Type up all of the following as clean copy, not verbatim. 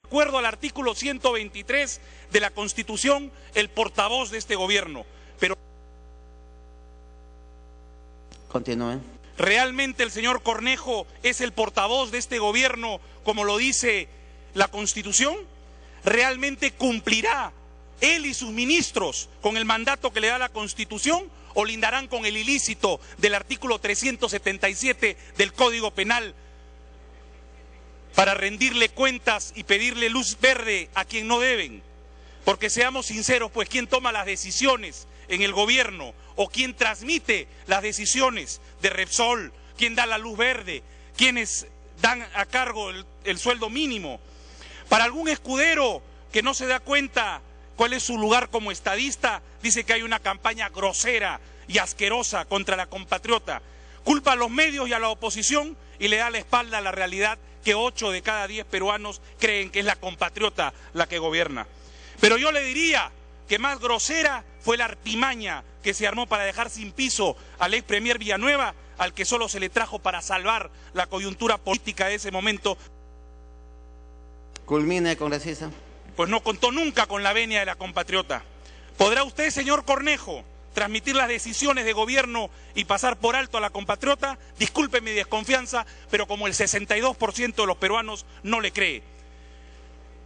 De acuerdo al artículo 123 de la Constitución, el portavoz de este gobierno. Pero continúen. ¿Realmente el señor Cornejo es el portavoz de este gobierno, como lo dice la Constitución? ¿Realmente cumplirá él y sus ministros con el mandato que le da la Constitución o lindarán con el ilícito del artículo 377 del Código Penal para rendirle cuentas y pedirle luz verde a quien no deben? Porque seamos sinceros, pues, ¿quién toma las decisiones en el gobierno o quién transmite las decisiones de Repsol? ¿Quién da la luz verde? ¿Quiénes dan a cargo el sueldo mínimo? Para algún escudero que no se da cuenta cuál es su lugar como estadista, dice que hay una campaña grosera y asquerosa contra la compatriota. Culpa a los medios y a la oposición y le da la espalda a la realidad que 8 de cada 10 peruanos creen que es la compatriota la que gobierna. Pero yo le diría que más grosera fue la artimaña que se armó para dejar sin piso al ex premier Villanueva, al que solo se le trajo para salvar la coyuntura política de ese momento. Culmine, congresista. Pues no contó nunca con la venia de la compatriota. ¿Podrá usted, señor Cornejo, transmitir las decisiones de gobierno y pasar por alto a la compatriota? Disculpe mi desconfianza, pero como el 62% de los peruanos no le cree.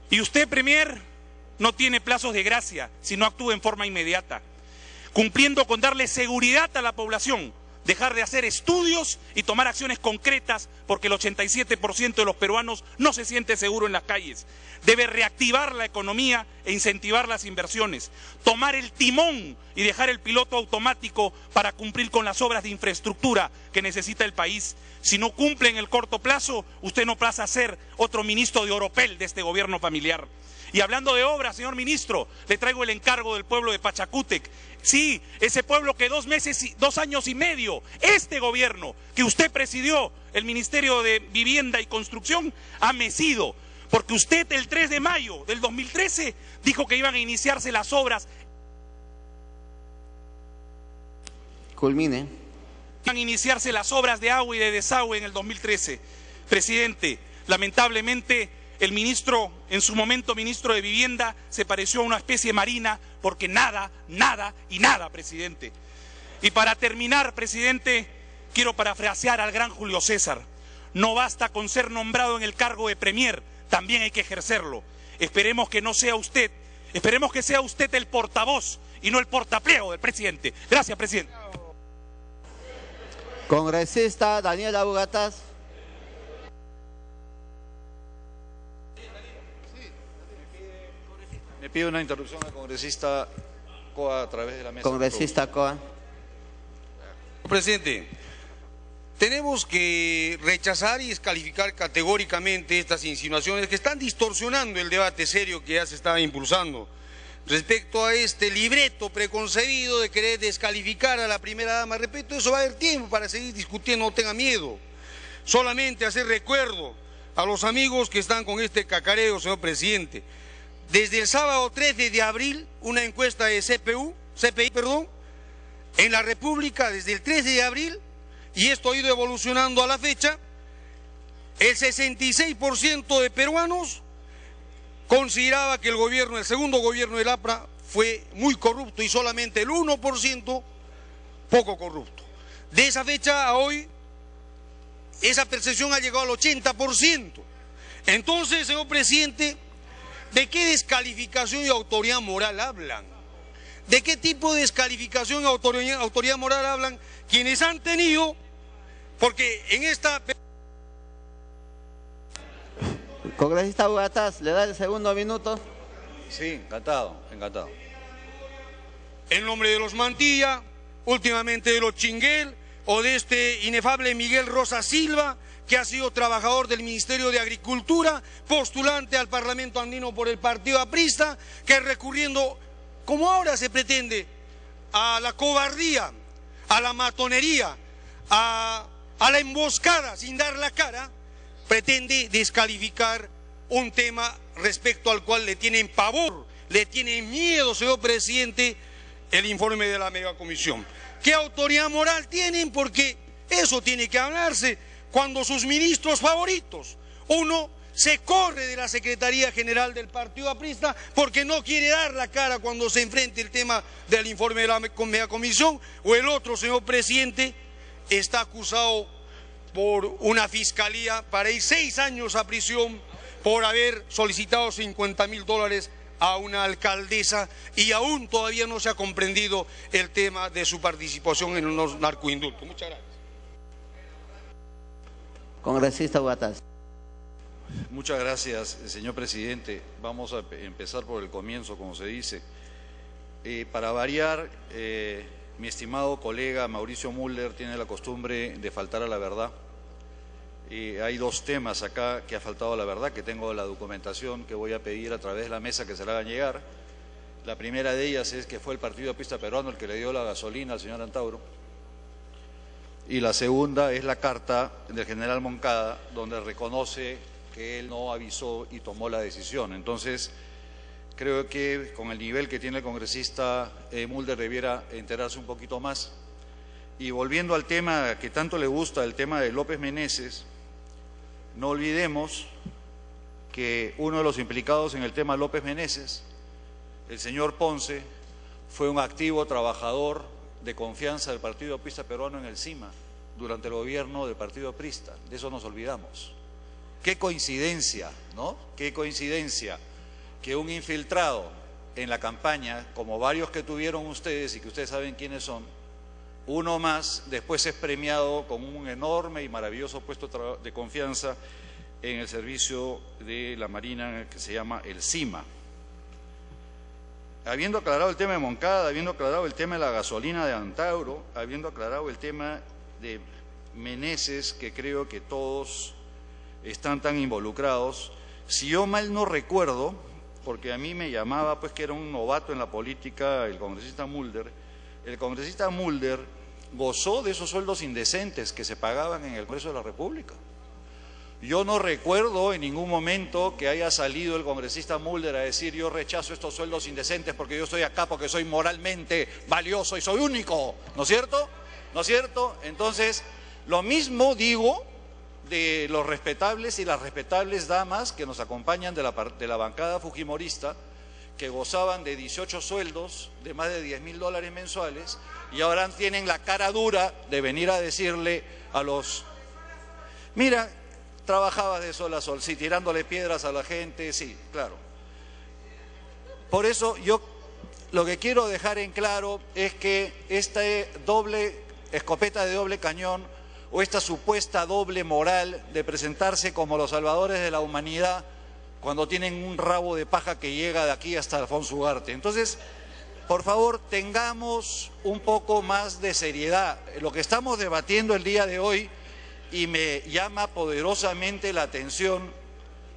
Y usted, premier, no tiene plazos de gracia si no actúa en forma inmediata, cumpliendo con darle seguridad a la población, dejar de hacer estudios y tomar acciones concretas, porque el 87% de los peruanos no se siente seguro en las calles. Debe reactivar la economía e incentivar las inversiones, tomar el timón y dejar el piloto automático para cumplir con las obras de infraestructura que necesita el país. Si no cumple en el corto plazo, usted no pasa a ser otro ministro de Oropel de este gobierno familiar. Y hablando de obras, señor ministro, le traigo el encargo del pueblo de Pachacútec. Sí, ese pueblo que 2 años y medio, este gobierno que usted presidió, el Ministerio de Vivienda y Construcción, ha mecido. Porque usted el 3 de mayo del 2013 dijo que iban a iniciarse las obras. Culmine. Iban a iniciarse las obras de agua y de desagüe en el 2013. Presidente, lamentablemente el ministro, en su momento ministro de Vivienda, se pareció a una especie marina porque nada, nada y nada, presidente. Y para terminar, presidente, quiero parafrasear al gran Julio César. No basta con ser nombrado en el cargo de premier, también hay que ejercerlo. Esperemos que no sea usted, esperemos que sea usted el portavoz y no el portapliego del presidente. Gracias, presidente. Congresista Daniela Bugatas. Me pide una interrupción al congresista Coa a través de la mesa. Congresista Coa. Presidente, tenemos que rechazar y descalificar categóricamente estas insinuaciones que están distorsionando el debate serio que ya se estaba impulsando respecto a este libreto preconcebido de querer descalificar a la primera dama. Repito, eso va a haber tiempo para seguir discutiendo, no tenga miedo. Solamente hacer recuerdo a los amigos que están con este cacareo, señor presidente. Desde el sábado 13 de abril, una encuesta de CPI, en la República, desde el 13 de abril, y esto ha ido evolucionando a la fecha, el 66% de peruanos consideraba que el segundo gobierno del APRA fue muy corrupto y solamente el 1% poco corrupto. De esa fecha a hoy, esa percepción ha llegado al 80%. Entonces, señor presidente, ¿de qué descalificación y autoridad moral hablan? ¿De qué tipo de descalificación y autoridad moral hablan quienes han tenido? Porque en esta... Congresista Bugatas, ¿le da el segundo minuto? Sí, encantado, encantado. En nombre de los Mantilla, últimamente de los Chinguel, o de este inefable Miguel Rosa Silva, que ha sido trabajador del Ministerio de Agricultura, postulante al Parlamento andino por el partido aprista, que recurriendo, como ahora se pretende, a la cobardía, a la matonería, a la emboscada sin dar la cara, pretende descalificar un tema respecto al cual le tienen pavor, le tienen miedo, señor presidente, el informe de la megacomisión. ¿Qué autoridad moral tienen? Porque eso tiene que hablarse cuando sus ministros favoritos, uno se corre de la Secretaría General del Partido Aprista porque no quiere dar la cara cuando se enfrente el tema del informe de la Megacomisión, o el otro señor presidente está acusado por una fiscalía para ir 6 años a prisión por haber solicitado $50.000 a una alcaldesa, y aún todavía no se ha comprendido el tema de su participación en los narcoindultos. Muchas gracias. Congresista Huatas. Muchas gracias, señor presidente. Vamos a empezar por el comienzo, como se dice. Para variar, mi estimado colega Mauricio Mulder tiene la costumbre de faltar a la verdad. Hay 2 temas acá que ha faltado a la verdad, que tengo la documentación que voy a pedir a través de la mesa que se la hagan llegar. La primera de ellas es que fue el Partido Aprista Peruano el que le dio la gasolina al señor Antauro. Y la segunda es la carta del general Moncada, donde reconoce que él no avisó y tomó la decisión. Entonces, creo que con el nivel que tiene el congresista Mulder debiera enterarse un poquito más. Y volviendo al tema que tanto le gusta, el tema de López Meneses, no olvidemos que uno de los implicados en el tema López Meneses, el señor Ponce, fue un activo trabajador de confianza del Partido Aprista Peruano en el CIMA durante el gobierno del Partido Aprista. De eso nos olvidamos. Qué coincidencia, ¿no? Qué coincidencia que un infiltrado en la campaña, como varios que tuvieron ustedes y que ustedes saben quiénes son, uno más después es premiado con un enorme y maravilloso puesto de confianza en el servicio de la Marina que se llama el CIMA. Habiendo aclarado el tema de Moncada, habiendo aclarado el tema de la gasolina de Antauro, habiendo aclarado el tema de Meneses, que creo que todos están tan involucrados, si yo mal no recuerdo, porque a mí me llamaba pues que era un novato en la política el congresista Mulder gozó de esos sueldos indecentes que se pagaban en el Congreso de la República. Yo no recuerdo en ningún momento que haya salido el congresista Mulder a decir: yo rechazo estos sueldos indecentes porque yo estoy acá porque soy moralmente valioso y soy único, ¿no es cierto? ¿No es cierto? Entonces, lo mismo digo de los respetables y las respetables damas que nos acompañan de la bancada fujimorista, que gozaban de 18 sueldos de más de $10.000 mensuales y ahora tienen la cara dura de venir a decirle a los... Mira, trabajabas de sol a sol, sí, tirándole piedras a la gente, sí, claro. Por eso yo lo que quiero dejar en claro es que esta escopeta de doble cañón o esta supuesta doble moral de presentarse como los salvadores de la humanidad cuando tienen un rabo de paja que llega de aquí hasta Alfonso Ugarte. Entonces, por favor, tengamos un poco más de seriedad. Lo que estamos debatiendo el día de hoy, y me llama poderosamente la atención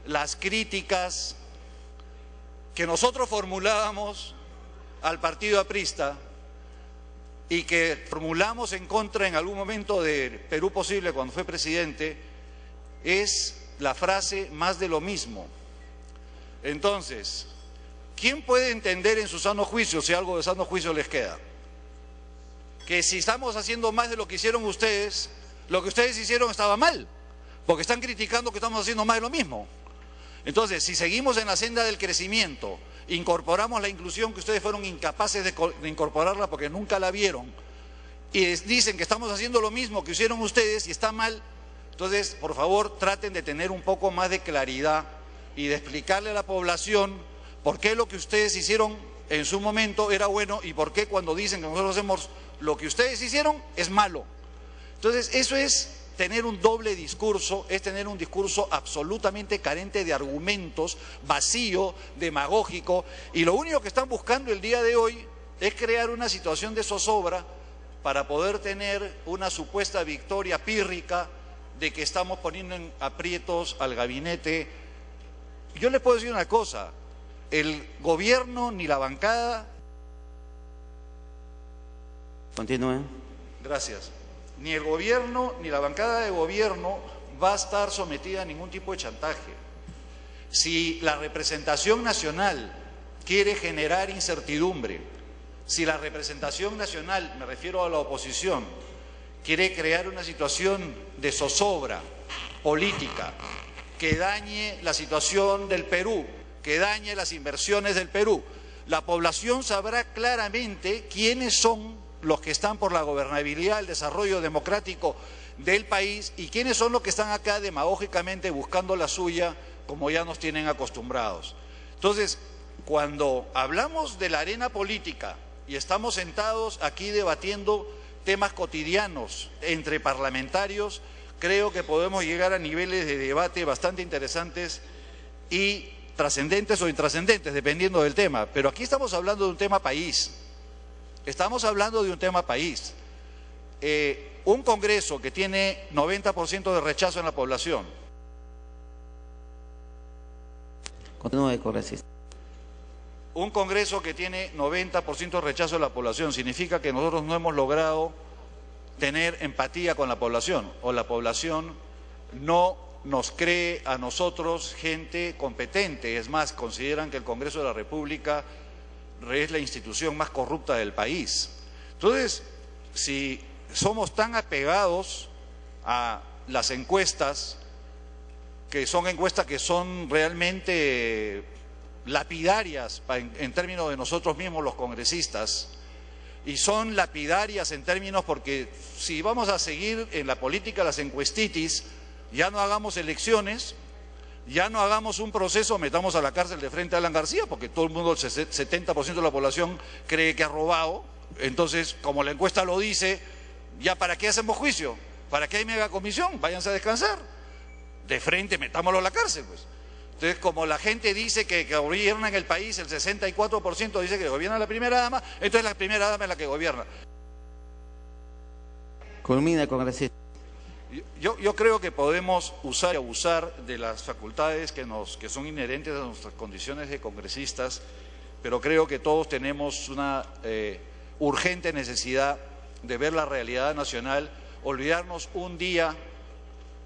las críticas que nosotros formulábamos al Partido Aprista y que formulamos en contra en algún momento de Perú Posible cuando fue presidente, es la frase más de lo mismo. Entonces, ¿quién puede entender en su sano juicio, si algo de sano juicio les queda, que si estamos haciendo más de lo que hicieron ustedes, lo que ustedes hicieron estaba mal? Porque están criticando que estamos haciendo más de lo mismo. Entonces, si seguimos en la senda del crecimiento, incorporamos la inclusión que ustedes fueron incapaces de incorporarla porque nunca la vieron, y dicen que estamos haciendo lo mismo que hicieron ustedes y está mal, entonces, por favor, traten de tener un poco más de claridad y de explicarle a la población por qué lo que ustedes hicieron en su momento era bueno y por qué cuando dicen que nosotros hacemos lo que ustedes hicieron es malo. Entonces, eso es tener un doble discurso, es tener un discurso absolutamente carente de argumentos, vacío, demagógico, y lo único que están buscando el día de hoy es crear una situación de zozobra para poder tener una supuesta victoria pírrica de que estamos poniendo en aprietos al gabinete. Yo les puedo decir una cosa, el gobierno ni la bancada... Continúen. Gracias. Ni el gobierno ni la bancada de gobierno va a estar sometida a ningún tipo de chantaje. Si la representación nacional quiere generar incertidumbre, si la representación nacional, me refiero a la oposición, quiere crear una situación de zozobra política que dañe la situación del Perú, que dañe las inversiones del Perú. La población sabrá claramente quiénes son los que están por la gobernabilidad, el desarrollo democrático del país y quiénes son los que están acá demagógicamente buscando la suya, como ya nos tienen acostumbrados. Entonces, cuando hablamos de la arena política y estamos sentados aquí debatiendo temas cotidianos entre parlamentarios, creo que podemos llegar a niveles de debate bastante interesantes y trascendentes o intrascendentes, dependiendo del tema. Pero aquí estamos hablando de un tema país. Estamos hablando de un tema país. Un Congreso que tiene 90% de rechazo en la población. Continúe, congresista. Un Congreso que tiene 90% de rechazo de la población significa que nosotros no hemos logrado tener empatía con la población, o la población no nos cree a nosotros gente competente. Es más, consideran que el Congreso de la República es la institución más corrupta del país. Entonces, si somos tan apegados a las encuestas, que son realmente lapidarias en términos de nosotros mismos los congresistas, y son lapidarias en términos porque si vamos a seguir en la política las encuestitis, ya no hagamos elecciones, ya no hagamos un proceso, metamos a la cárcel de frente a Alan García, porque todo el mundo, el 70% de la población cree que ha robado. Entonces, como la encuesta lo dice, ¿ya para qué hacemos juicio? ¿Para qué hay megacomisión? Váyanse a descansar. De frente, metámoslo a la cárcel, pues. Entonces, como la gente dice que gobierna en el país, el 64% dice que gobierna la primera dama, entonces la primera dama es la que gobierna. Culmina, congresista. Yo creo que podemos usar y abusar de las facultades que son inherentes a nuestras condiciones de congresistas, pero creo que todos tenemos una urgente necesidad de ver la realidad nacional, olvidarnos un día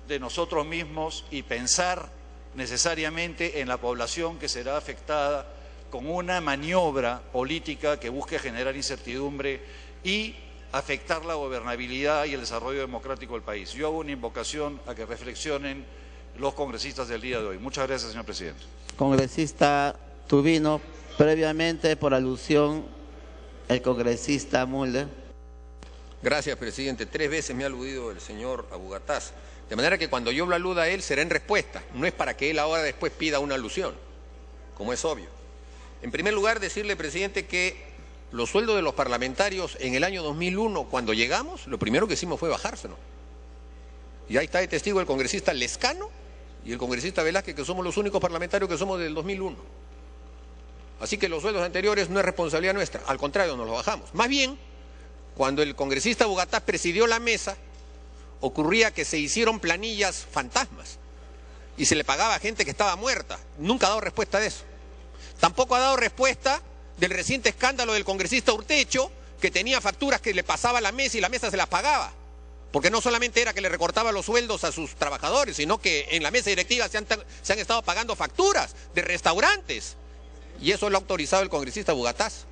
de nosotros mismos y pensar necesariamente en la población que será afectada con una maniobra política que busque generar incertidumbre y afectar la gobernabilidad y el desarrollo democrático del país. Yo hago una invocación a que reflexionen los congresistas del día de hoy. Muchas gracias, señor presidente. Congresista Tubino, previamente por alusión el congresista Mulder. Gracias, presidente. 3 veces me ha aludido el señor Abugataz. De manera que cuando yo lo aluda a él será en respuesta. No es para que él ahora después pida una alusión, como es obvio. En primer lugar, decirle, presidente, que los sueldos de los parlamentarios en el año 2001, cuando llegamos, lo primero que hicimos fue bajárselo. Y ahí está de testigo el congresista Lescano y el congresista Velázquez, que somos los únicos parlamentarios que somos del 2001. Así que los sueldos anteriores no es responsabilidad nuestra, al contrario, nos los bajamos. Más bien, cuando el congresista Abugataz presidió la mesa, ocurría que se hicieron planillas fantasmas y se le pagaba a gente que estaba muerta. Nunca ha dado respuesta de eso. Tampoco ha dado respuesta del reciente escándalo del congresista Urtecho, que tenía facturas que le pasaba a la mesa y la mesa se las pagaba. Porque no solamente era que le recortaba los sueldos a sus trabajadores, sino que en la mesa directiva se han estado pagando facturas de restaurantes. Y eso lo ha autorizado el congresista Abugataz.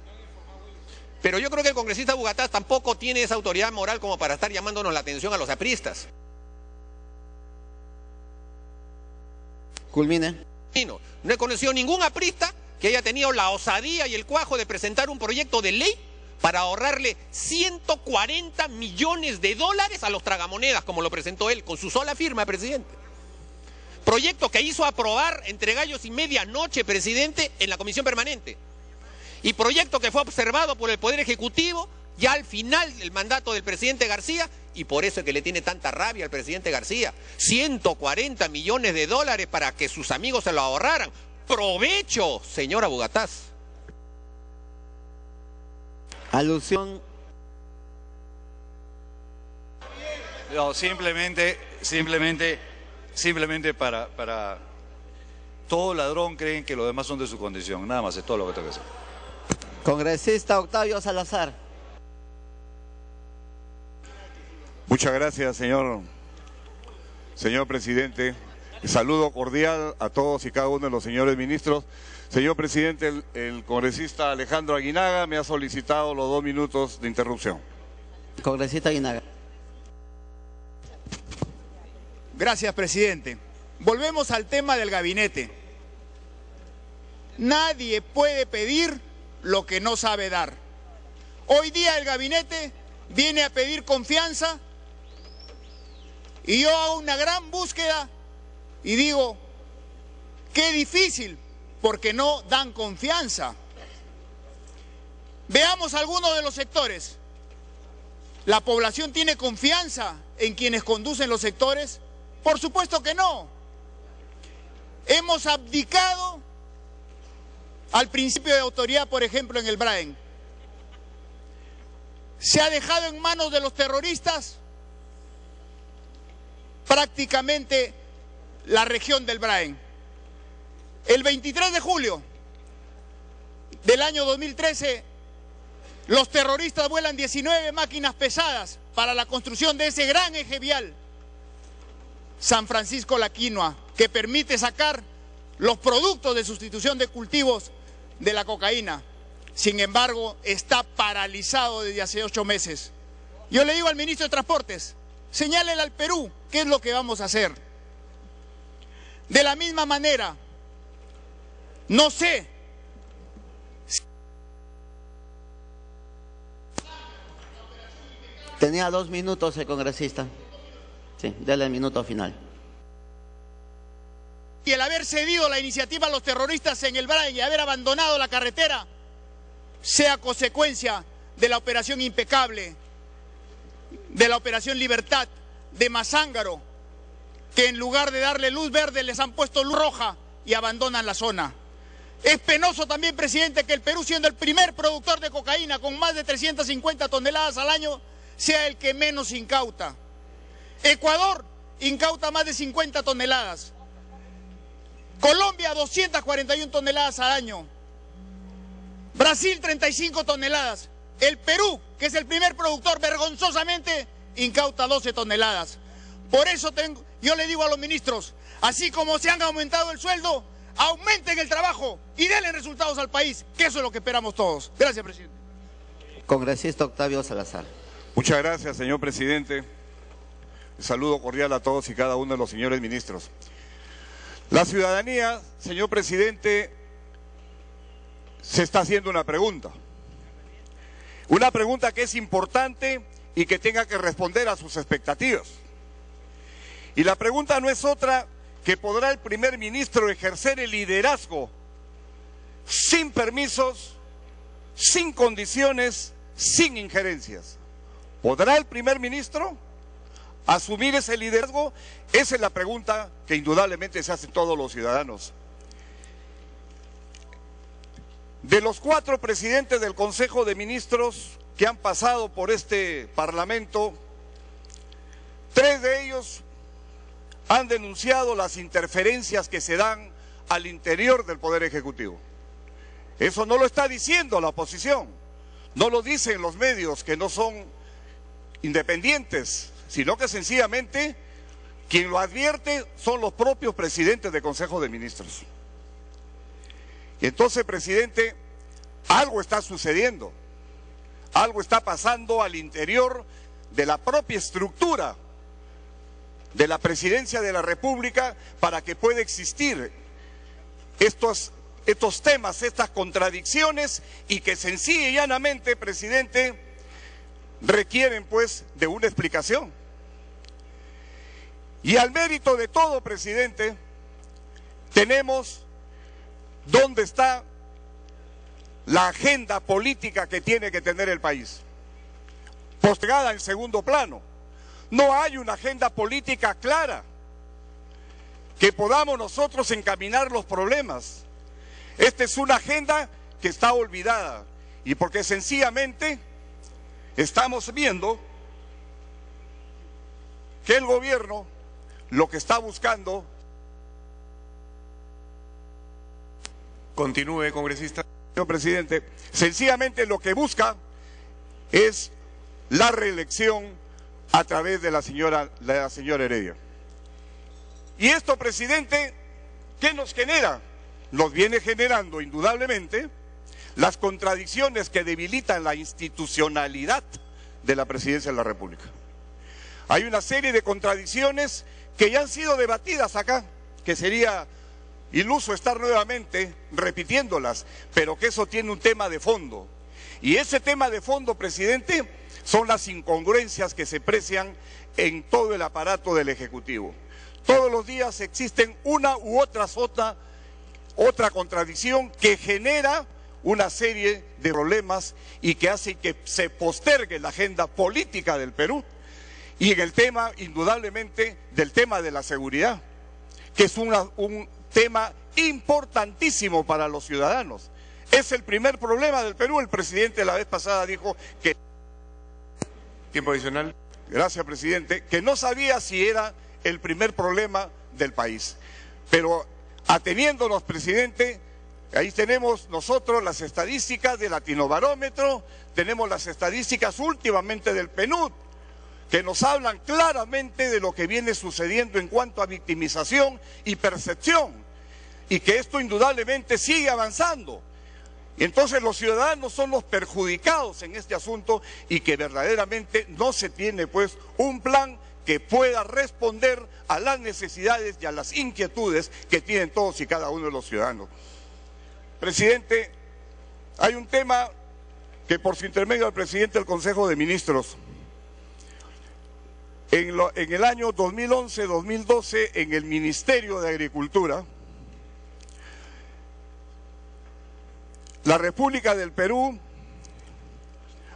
Pero yo creo que el congresista Abugataz tampoco tiene esa autoridad moral como para estar llamándonos la atención a los apristas. Culmine. No he conocido ningún aprista que haya tenido la osadía y el cuajo de presentar un proyecto de ley para ahorrarle 140 millones de dólares a los tragamonedas, como lo presentó él, con su sola firma, presidente. Proyecto que hizo aprobar entre gallos y medianoche, presidente, en la comisión permanente. Y proyecto que fue observado por el Poder Ejecutivo ya al final del mandato del presidente García, y por eso es que le tiene tanta rabia al presidente García. 140 millones de dólares para que sus amigos se lo ahorraran. ¡Provecho, señor Abugataz! Alusión. No, simplemente para todo ladrón creen que los demás son de su condición. Nada más, es todo lo que tengo que decir. Congresista Octavio Salazar. Muchas gracias, señor presidente. Saludo cordial a todos y cada uno de los señores ministros. Señor presidente, el congresista Alejandro Aguinaga me ha solicitado los 2 minutos de interrupción. Congresista Aguinaga. Gracias, presidente. volvemos al tema del gabinete. Nadie puede pedir lo que no sabe dar. Hoy día el gabinete viene a pedir confianza y yo hago una gran búsqueda y digo, qué difícil, porque no dan confianza. Veamos algunos de los sectores. ¿La población tiene confianza en quienes conducen los sectores? Por supuesto que no. Hemos abdicado al principio de autoridad, por ejemplo, en el Braen. Se ha dejado en manos de los terroristas prácticamente la región del Braen. El 23 de julio del año 2013, los terroristas vuelan 19 máquinas pesadas para la construcción de ese gran eje vial San Francisco-La Quinua, que permite sacar los productos de sustitución de cultivos de la cocaína. Sin embargo, está paralizado desde hace 8 meses. Yo le digo al ministro de Transportes, señálele al Perú qué es lo que vamos a hacer. De la misma manera, no sé. Tenía 2 minutos el congresista. Sí, dale el minuto final. Y el haber cedido la iniciativa a los terroristas en el Braen y haber abandonado la carretera sea consecuencia de la operación Impecable, de la operación Libertad, de Mazángaro, que en lugar de darle luz verde les han puesto luz roja y abandonan la zona. Es penoso también, presidente, que el Perú, siendo el primer productor de cocaína con más de 350 toneladas al año, sea el que menos incauta. Ecuador incauta más de 50 toneladas. Colombia 241 toneladas al año. Brasil 35 toneladas. El Perú, que es el primer productor, vergonzosamente incauta 12 toneladas. Por eso yo le digo a los ministros, así como se han aumentado el sueldo, aumenten el trabajo y denle resultados al país, que eso es lo que esperamos todos. Gracias, presidente. Congresista Octavio Salazar. Muchas gracias, señor presidente. Un saludo cordial a todos y cada uno de los señores ministros. La ciudadanía, señor presidente, se está haciendo una pregunta. Una pregunta que es importante y que tenga que responder a sus expectativas. Y la pregunta no es otra que ¿podrá el primer ministro ejercer el liderazgo sin permisos, sin condiciones, sin injerencias? ¿Podrá el primer ministro asumir ese liderazgo? Esa es la pregunta que indudablemente se hacen todos los ciudadanos. De los 4 presidentes del Consejo de Ministros que han pasado por este Parlamento, 3 de ellos han denunciado las interferencias que se dan al interior del Poder Ejecutivo. Eso no lo está diciendo la oposición, no lo dicen los medios que no son independientes, sino que sencillamente quien lo advierte son los propios presidentes del Consejo de Ministros. Y entonces, presidente, algo está sucediendo, algo está pasando al interior de la propia estructura de la Presidencia de la República para que pueda existir estos temas, estas contradicciones, y que sencilla y llanamente, presidente, requieren pues de una explicación. Y al mérito de todo, presidente, tenemos dónde está la agenda política que tiene que tener el país, postergada en segundo plano. No hay una agenda política clara que podamos nosotros encaminar los problemas. Esta es una agenda que está olvidada, y porque sencillamente estamos viendo que el gobierno lo que está buscando... Continúe, congresista. Señor presidente, sencillamente lo que busca es la reelección a través de la señora Heredia. Y esto, presidente, ¿qué nos genera? Nos viene generando indudablemente las contradicciones que debilitan la institucionalidad de la Presidencia de la República. Hay una serie de contradicciones que ya han sido debatidas acá que sería iluso estar nuevamente repitiéndolas, pero que eso tiene un tema de fondo. Y ese tema de fondo, presidente, son las incongruencias que se precian en todo el aparato del Ejecutivo. Todos los días existen una u otra contradicción que genera una serie de problemas y que hace que se postergue la agenda política del Perú. Y en el tema, indudablemente, del tema de la seguridad, que es un tema importantísimo para los ciudadanos. Es el primer problema del Perú. El presidente la vez pasada dijo que... Tiempo adicional. Gracias, presidente. Que no sabía si era el primer problema del país. Pero ateniéndonos, presidente, ahí tenemos nosotros las estadísticas del Latinobarómetro, tenemos las estadísticas últimamente del PNUD, que nos hablan claramente de lo que viene sucediendo en cuanto a victimización y percepción, y que esto indudablemente sigue avanzando. Y entonces los ciudadanos son los perjudicados en este asunto y que verdaderamente no se tiene pues un plan que pueda responder a las necesidades y a las inquietudes que tienen todos y cada uno de los ciudadanos. Presidente, hay un tema que por su intermedio del presidente del Consejo de Ministros, en el año 2011-2012 en el Ministerio de Agricultura, la República del Perú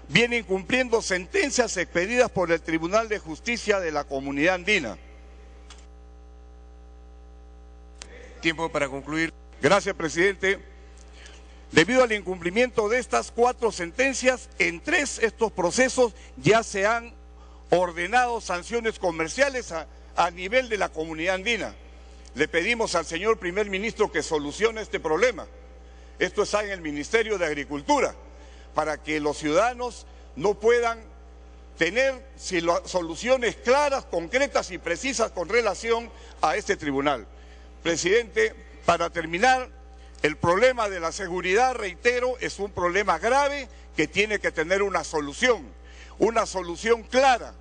viene incumpliendo sentencias expedidas por el Tribunal de Justicia de la Comunidad Andina. Tiempo para concluir. Gracias, presidente. Debido al incumplimiento de estas 4 sentencias, en 3 estos procesos ya se han ordenado sanciones comerciales a nivel de la Comunidad Andina. Le pedimos al señor primer ministro que solucione este problema. Esto está en el Ministerio de Agricultura, para que los ciudadanos no puedan tener soluciones claras, concretas y precisas con relación a este tribunal. Presidente, para terminar, el problema de la seguridad, reitero, es un problema grave que tiene que tener una solución clara,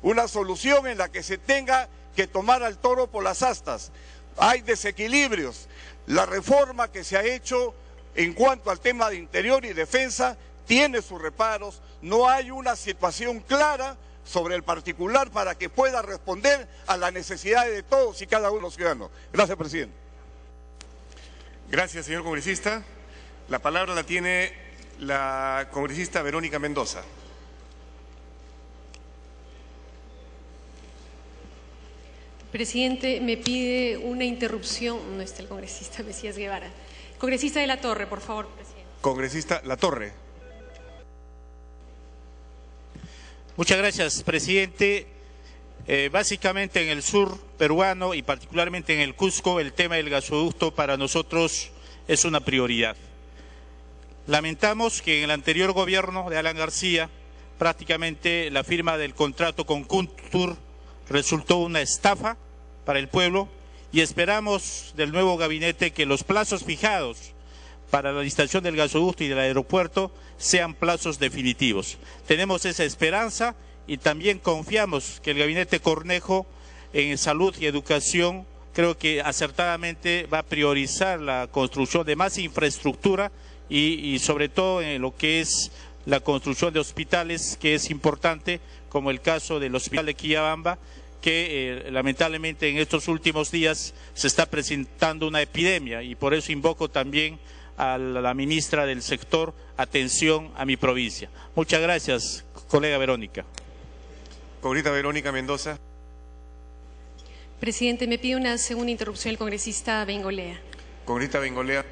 una solución en la que se tenga que tomar al toro por las astas. Hay desequilibrios. La reforma que se ha hecho en cuanto al tema de interior y defensa tiene sus reparos, no hay una situación clara sobre el particular para que pueda responder a las necesidades de todos y cada uno de los ciudadanos. Gracias, presidente. Gracias, señor congresista. La palabra la tiene la congresista Verónica Mendoza. Presidente, me pide una interrupción, no está el congresista Mesías Guevara. Congresista de la Torre, por favor, presidente. Congresista La Torre. Muchas gracias, presidente. Básicamente en el sur peruano y particularmente en el Cusco, el tema del gasoducto para nosotros es una prioridad. Lamentamos que en el anterior gobierno de Alan García prácticamente la firma del contrato con Kuntur resultó una estafa para el pueblo y esperamos del nuevo gabinete que los plazos fijados para la licitación del gasoducto y del aeropuerto sean plazos definitivos. Tenemos esa esperanza y también confiamos que el gabinete Cornejo en salud y educación creo que acertadamente va a priorizar la construcción de más infraestructura y sobre todo en lo que es la construcción de hospitales, que es importante, como el caso del hospital de Quillabamba, que lamentablemente en estos últimos días se está presentando una epidemia y por eso invoco también a la ministra del sector atención a mi provincia. Muchas gracias, colega Verónica. Congresista Verónica Mendoza. Presidente, me pide una segunda interrupción el congresista Bengolea. Congresista Bengolea.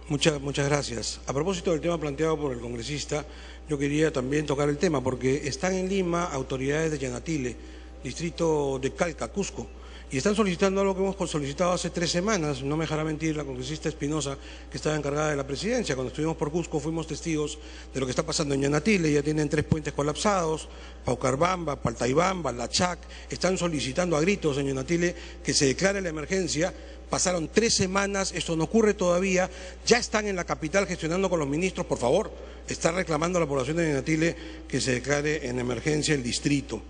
Muchas gracias. A propósito del tema planteado por el congresista, yo quería también tocar el tema, porque están en Lima autoridades de Yanatile, distrito de Calca, Cusco, y están solicitando algo que hemos solicitado hace 3 semanas, no me dejará mentir la congresista Espinosa, que estaba encargada de la presidencia. Cuando estuvimos por Cusco fuimos testigos de lo que está pasando en Yanatile. Ya tienen 3 puentes colapsados, Paucarbamba, Paltaybamba, La Chac, están solicitando a gritos en Yanatile que se declare la emergencia. Pasaron 3 semanas, esto no ocurre todavía, ya están en la capital gestionando con los ministros, por favor, están reclamando a la población de Yanatile que se declare en emergencia el distrito.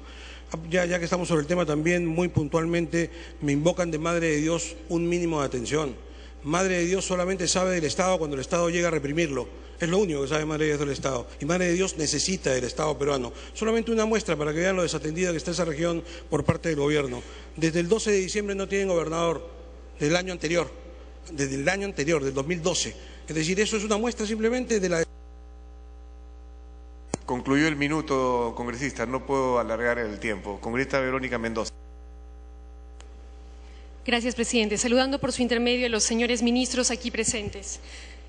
Ya que estamos sobre el tema también, muy puntualmente, me invocan de Madre de Dios un mínimo de atención. Madre de Dios solamente sabe del Estado cuando el Estado llega a reprimirlo. Es lo único que sabe Madre de Dios del Estado. Y Madre de Dios necesita del Estado peruano. Solamente una muestra para que vean lo desatendida que está esa región por parte del gobierno. Desde el 12 de diciembre no tienen gobernador, del año anterior, del 2012. Es decir, eso es una muestra simplemente de la... Concluyó el minuto, congresista, no puedo alargar el tiempo. Congresista Verónica Mendoza. Gracias, presidente. Saludando por su intermedio a los señores ministros aquí presentes.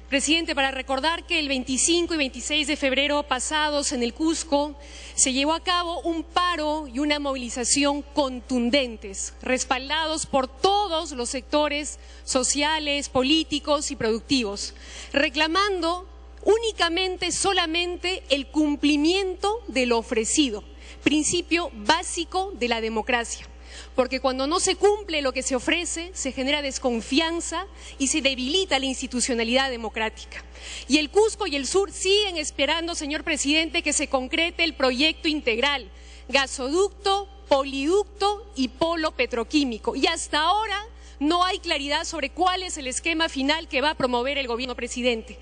Presidente, para recordar que el 25 y 26 de febrero pasados en el Cusco se llevó a cabo un paro y una movilización contundentes, respaldados por todos los sectores sociales, políticos y productivos, reclamando únicamente, solamente el cumplimiento de lo ofrecido, principio básico de la democracia. Porque cuando no se cumple lo que se ofrece, se genera desconfianza y se debilita la institucionalidad democrática. Y el Cusco y el sur siguen esperando, señor presidente, que se concrete el proyecto integral, gasoducto, poliducto y polo petroquímico. Y hasta ahora no hay claridad sobre cuál es el esquema final que va a promover el gobierno, presidente.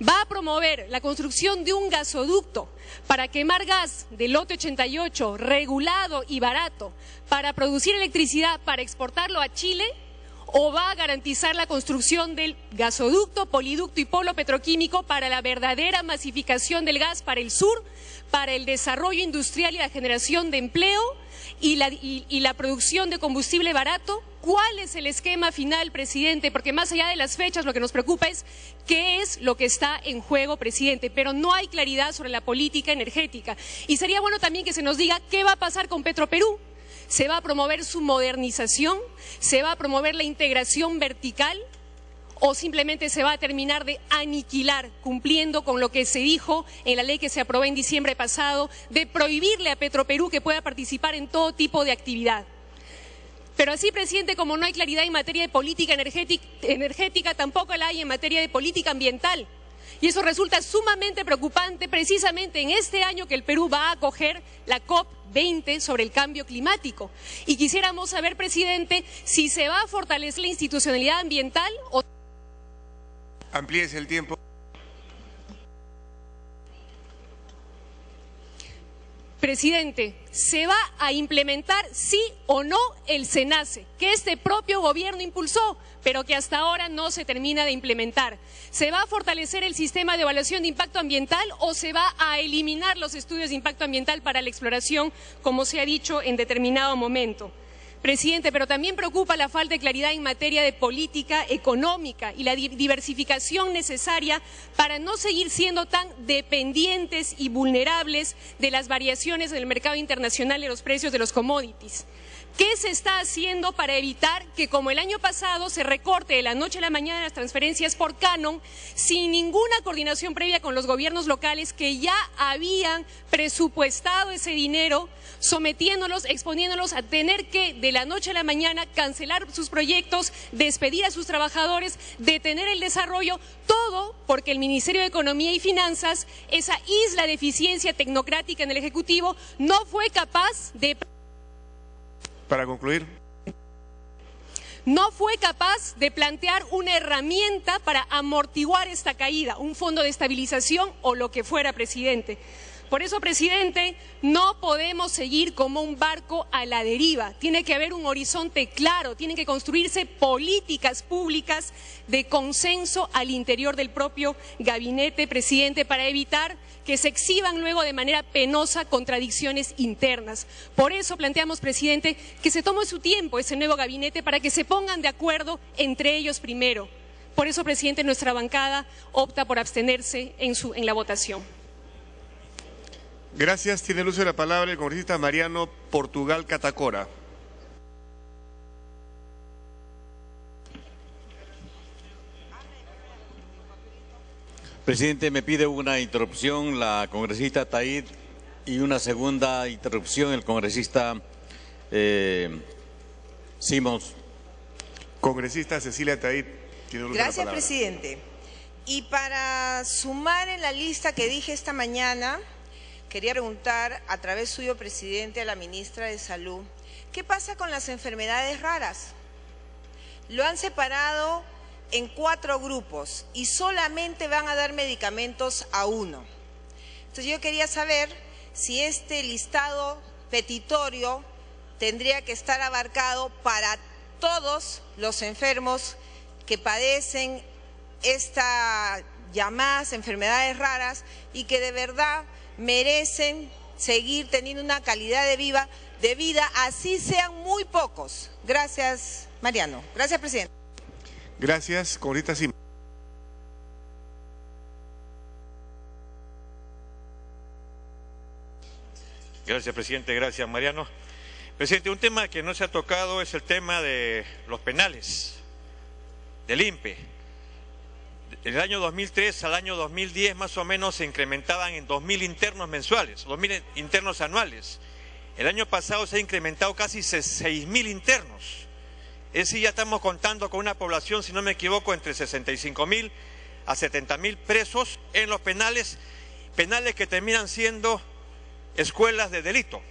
Va a promover la construcción de un gasoducto para quemar gas del lote 88, regulado y barato, para producir electricidad, para exportarlo a Chile, o va a garantizar la construcción del gasoducto, poliducto y polo petroquímico para la verdadera masificación del gas para el sur, para el desarrollo industrial y la generación de empleo y la producción de combustible barato. ¿Cuál es el esquema final, presidente? Porque más allá de las fechas, lo que nos preocupa es qué es lo que está en juego, presidente, pero no hay claridad sobre la política energética. Y sería bueno también que se nos diga qué va a pasar con Petroperú. ¿Se va a promover su modernización? ¿Se va a promover la integración vertical? ¿O simplemente se va a terminar de aniquilar, cumpliendo con lo que se dijo en la ley que se aprobó en diciembre pasado, de prohibirle a Petroperú que pueda participar en todo tipo de actividad? Pero así, presidente, como no hay claridad en materia de política energética, tampoco la hay en materia de política ambiental. Y eso resulta sumamente preocupante precisamente en este año que el Perú va a acoger la COP20 sobre el cambio climático. Y quisiéramos saber, presidente, si se va a fortalecer la institucionalidad ambiental o... Amplíese el tiempo. Presidente, ¿se va a implementar sí o no el SENACE, que este propio gobierno impulsó, pero que hasta ahora no se termina de implementar? ¿Se va a fortalecer el sistema de evaluación de impacto ambiental o se va a eliminar los estudios de impacto ambiental para la exploración, como se ha dicho en determinado momento? Presidente, pero también preocupa la falta de claridad en materia de política económica y la diversificación necesaria para no seguir siendo tan dependientes y vulnerables de las variaciones en el mercado internacional de los precios de los commodities. ¿Qué se está haciendo para evitar que, como el año pasado, se recorte de la noche a la mañana las transferencias por canon sin ninguna coordinación previa con los gobiernos locales que ya habían presupuestado ese dinero, sometiéndolos, exponiéndolos a tener que de la noche a la mañana cancelar sus proyectos, despedir a sus trabajadores, detener el desarrollo, todo porque el Ministerio de Economía y Finanzas, esa isla de eficiencia tecnocrática en el Ejecutivo, no fue capaz de... Para concluir. No fue capaz de plantear una herramienta para amortiguar esta caída, un fondo de estabilización o lo que fuera, presidente. Por eso, presidente, no podemos seguir como un barco a la deriva. Tiene que haber un horizonte claro, tienen que construirse políticas públicas de consenso al interior del propio gabinete, presidente, para evitar que se exhiban luego de manera penosa contradicciones internas. Por eso planteamos, presidente, que se tome su tiempo ese nuevo gabinete para que se pongan de acuerdo entre ellos primero. Por eso, presidente, nuestra bancada opta por abstenerse en la votación. Gracias. Tiene el uso de la palabra el congresista Mariano Portugal Catacora. Presidente, me pide una interrupción la congresista Taid y una segunda interrupción el congresista Simons. Congresista Cecilia Taid, tiene el uso de la palabra. Gracias, presidente. Y para sumar en la lista que dije esta mañana, quería preguntar a través suyo, presidente, a la ministra de Salud, ¿qué pasa con las enfermedades raras? Lo han separado en 4 grupos y solamente van a dar medicamentos a uno. Entonces yo quería saber si este listado petitorio tendría que estar abarcado para todos los enfermos que padecen estas llamadas enfermedades raras y que de verdad merecen seguir teniendo una calidad de vida, así sean muy pocos. Gracias, Mariano. Gracias, presidente. Gracias, congresista Sima. Gracias, presidente. Gracias, Mariano. Presidente, un tema que no se ha tocado es el tema de los penales, del INPE. Del año 2003 al año 2010 más o menos se incrementaban en 2.000 internos mensuales, 2.000 internos anuales. El año pasado se ha incrementado casi 6.000 internos. Es decir, ya estamos contando con una población, si no me equivoco, entre 65.000 a 70.000 presos en los penales que terminan siendo escuelas de delito.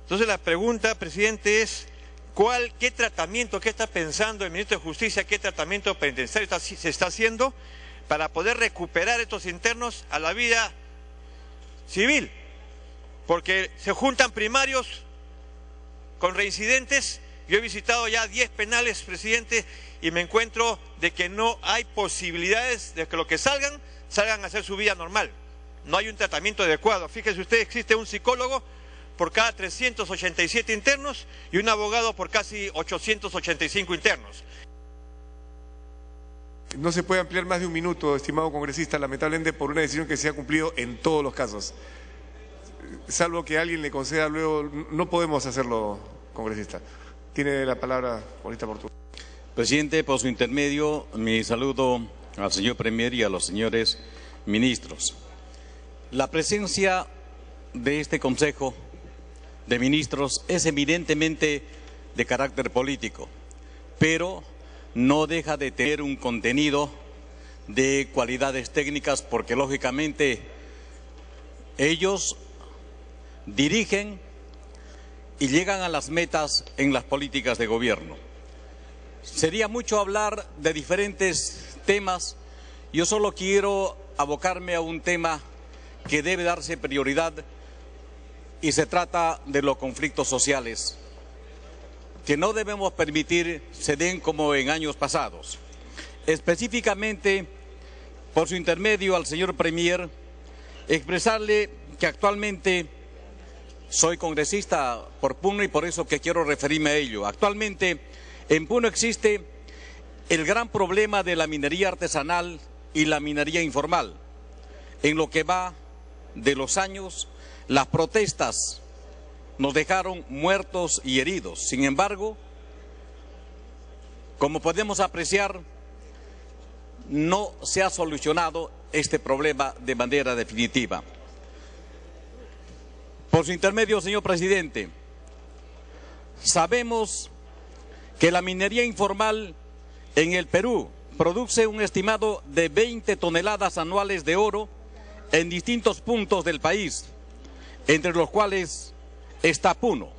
Entonces la pregunta, presidente, es ¿qué tratamiento, qué está pensando el ministro de Justicia, qué tratamiento penitenciario se está haciendo para poder recuperar estos internos a la vida civil? Porque se juntan primarios con reincidentes. Yo he visitado ya 10 penales, presidente, y me encuentro de que no hay posibilidades de que los que salgan a hacer su vida normal. No hay un tratamiento adecuado. Fíjese usted, existe un psicólogo por cada 387 internos y un abogado por casi 885 internos. No se puede ampliar más de un minuto, estimado congresista, lamentablemente por una decisión que se ha cumplido en todos los casos. Salvo que alguien le conceda luego, no podemos hacerlo, congresista. Tiene la palabra, congresista Portugal. Presidente, por su intermedio, mi saludo al señor Premier y a los señores ministros. La presencia de este Consejo de Ministros es evidentemente de carácter político, pero no deja de tener un contenido de cualidades técnicas porque lógicamente ellos dirigen y llegan a las metas en las políticas de gobierno. Sería mucho hablar de diferentes temas, yo solo quiero abocarme a un tema que debe darse prioridad y se trata de los conflictos sociales, que no debemos permitir se den como en años pasados. Específicamente, por su intermedio al señor Premier, expresarle que actualmente soy congresista por Puno y por eso que quiero referirme a ello. Actualmente en Puno existe el gran problema de la minería artesanal y la minería informal. En lo que va de los años, las protestas nos dejaron muertos y heridos. Sin embargo, como podemos apreciar, no se ha solucionado este problema de manera definitiva. Por su intermedio, señor presidente, sabemos que la minería informal en el Perú produce un estimado de 20 toneladas anuales de oro en distintos puntos del país, entre los cuales está Puno.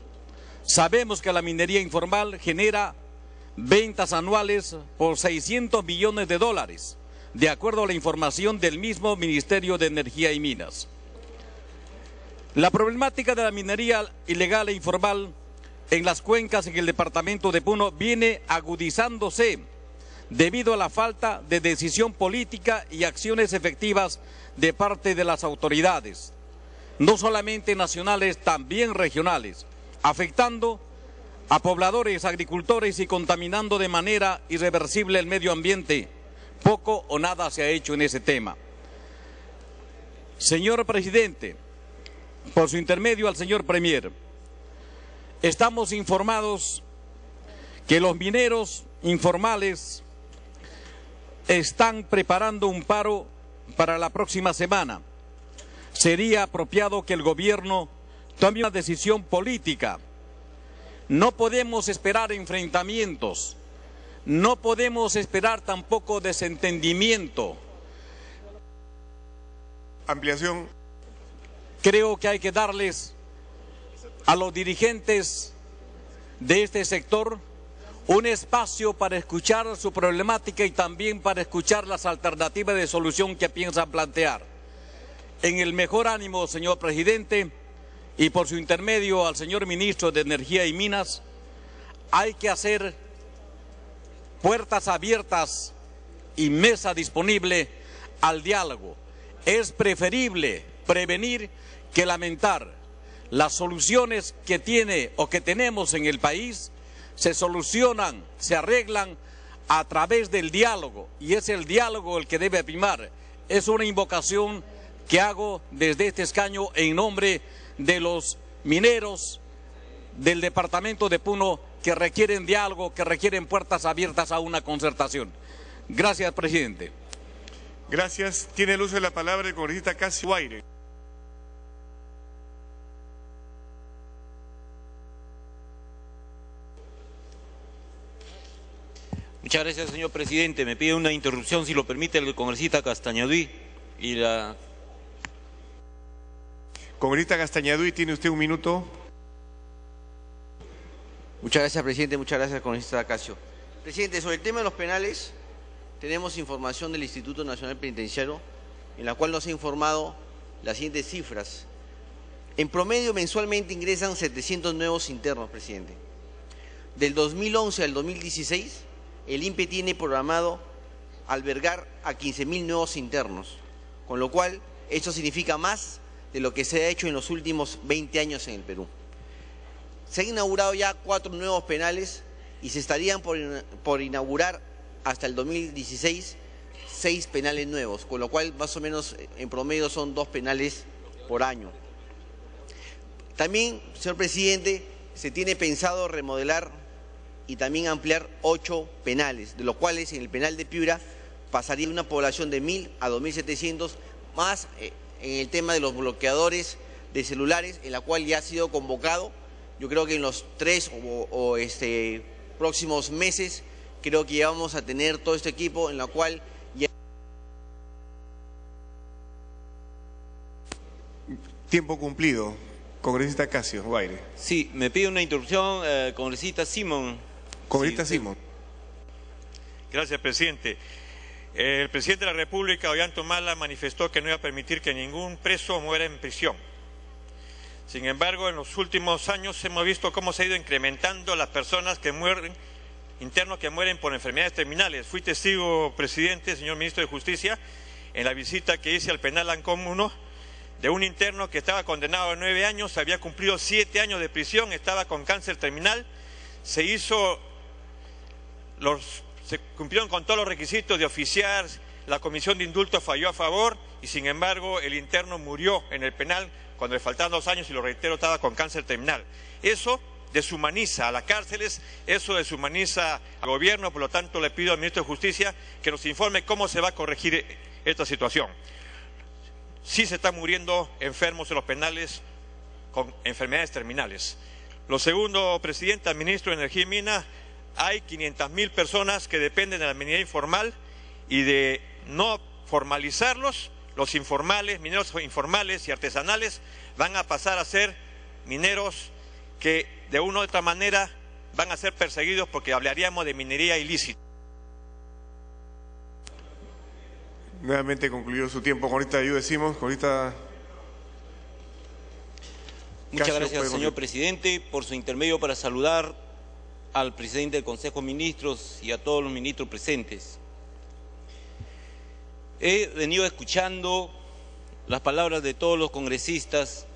Sabemos que la minería informal genera ventas anuales por 600 millones de dólares, de acuerdo a la información del mismo Ministerio de Energía y Minas. La problemática de la minería ilegal e informal en las cuencas en el departamento de Puno viene agudizándose debido a la falta de decisión política y acciones efectivas de parte de las autoridades, no solamente nacionales, también regionales, afectando a pobladores, agricultores y contaminando de manera irreversible el medio ambiente. Poco o nada se ha hecho en ese tema. Señor presidente, por su intermedio al señor Premier, estamos informados que los mineros informales están preparando un paro para la próxima semana. Sería apropiado que el gobierno tome una decisión política. No podemos esperar enfrentamientos, no podemos esperar tampoco desentendimiento. Ampliación. creo que hay que darles a los dirigentes de este sector un espacio para escuchar su problemática y también para escuchar las alternativas de solución que piensan plantear. En el mejor ánimo, señor presidente, y por su intermedio al señor ministro de Energía y Minas, hay que hacer puertas abiertas y mesa disponible al diálogo. Es preferible prevenir que lamentar. Las soluciones que tiene o que tenemos en el país se solucionan, se arreglan a través del diálogo, y es el diálogo el que debe primar. Es una invocación que hago desde este escaño en nombre de los mineros del departamento de Puno que requieren diálogo, que requieren puertas abiertas a una concertación. Gracias, presidente. Gracias. Tiene el uso de la palabra el congresista Casio Guaire. Muchas gracias, señor presidente. Me pide una interrupción, si lo permite, el congresista Castañaduy y la... Congresista Castañaduy, tiene usted un minuto. Muchas gracias, presidente. Muchas gracias, congresista Acacio. Presidente, sobre el tema de los penales, tenemos información del Instituto Nacional Penitenciario, en la cual nos ha informado las siguientes cifras. En promedio, mensualmente ingresan 700 nuevos internos, presidente. Del 2011 al 2016, el INPE tiene programado albergar a 15.000 nuevos internos, con lo cual esto significa más de lo que se ha hecho en los últimos 20 años en el Perú. Se han inaugurado ya 4 nuevos penales y se estarían por inaugurar hasta el 2016 6 penales nuevos, con lo cual más o menos en promedio son 2 penales por año. También, señor presidente, se tiene pensado remodelar y también ampliar 8 penales, de los cuales en el penal de Piura pasaría una población de 1.000 a 2.700, más en el tema de los bloqueadores de celulares, en la cual ya ha sido convocado. Yo creo que en los 3 próximos meses, creo que ya vamos a tener todo este equipo, en la cual ya... Tiempo cumplido. Congresista Casio Guaire. Sí, me pide una interrupción, congresista Simón. Congresista Simón. Gracias, presidente. El presidente de la República, Ollanta Humala, manifestó que no iba a permitir que ningún preso muera en prisión. Sin embargo, en los últimos años hemos visto cómo se ha ido incrementando las personas que mueren, internos que mueren por enfermedades terminales. Fui testigo, presidente, señor ministro de Justicia, en la visita que hice al penal Ancón 1, de un interno que estaba condenado a 9 años, había cumplido 7 años de prisión, estaba con cáncer terminal, se cumplieron con todos los requisitos de oficiar, la comisión de indulto falló a favor y sin embargo el interno murió en el penal cuando le faltaban 2 años y lo reitero, estaba con cáncer terminal. Eso deshumaniza a las cárceles, eso deshumaniza al gobierno, por lo tanto le pido al ministro de Justicia que nos informe cómo se va a corregir esta situación. Sí se están muriendo enfermos en los penales con enfermedades terminales. Lo segundo, presidente, al ministro de Energía y Minas, hay 500.000 personas que dependen de la minería informal y de no formalizarlos, los informales, mineros informales y artesanales van a pasar a ser mineros que de una u otra manera van a ser perseguidos porque hablaríamos de minería ilícita. Nuevamente concluyó su tiempo. Congresista Ayú, decimos, congresista... Muchas gracias, señor presidente, por su intermedio para saludar al presidente del Consejo de Ministros y a todos los ministros presentes. He venido escuchando las palabras de todos los congresistas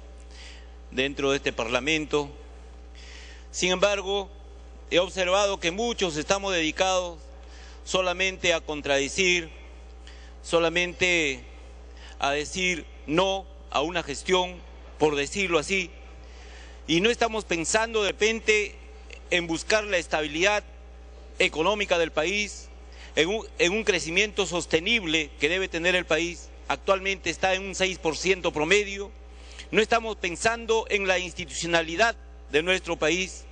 dentro de este Parlamento. Sin embargo, he observado que muchos estamos dedicados solamente a contradecir, solamente a decir no a una gestión, por decirlo así, y no estamos pensando de repente en buscar la estabilidad económica del país, en un crecimiento sostenible que debe tener el país. Actualmente está en un 6% promedio. No estamos pensando en la institucionalidad de nuestro país.